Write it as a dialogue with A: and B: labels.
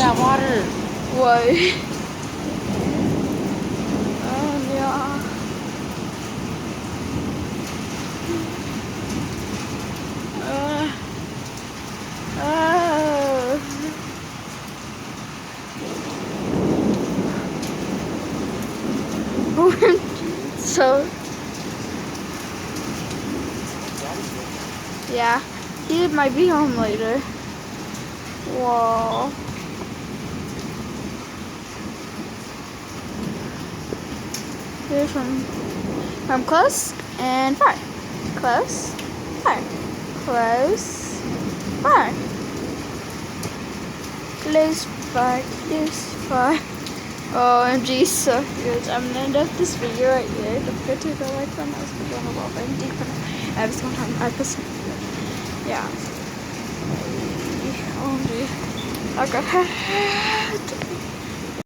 A: Yeah, water.
B: What? Yeah. Uh, so, yeah, he might be home later. Whoa. Here's from close and far. Close, far. Close, far. Close, far, close, far. OMG, so huge. I'm gonna end up this video right here. Don't forget to hit the like button. I was going to go over and deep every single time I post. Yeah. OMG. Okay.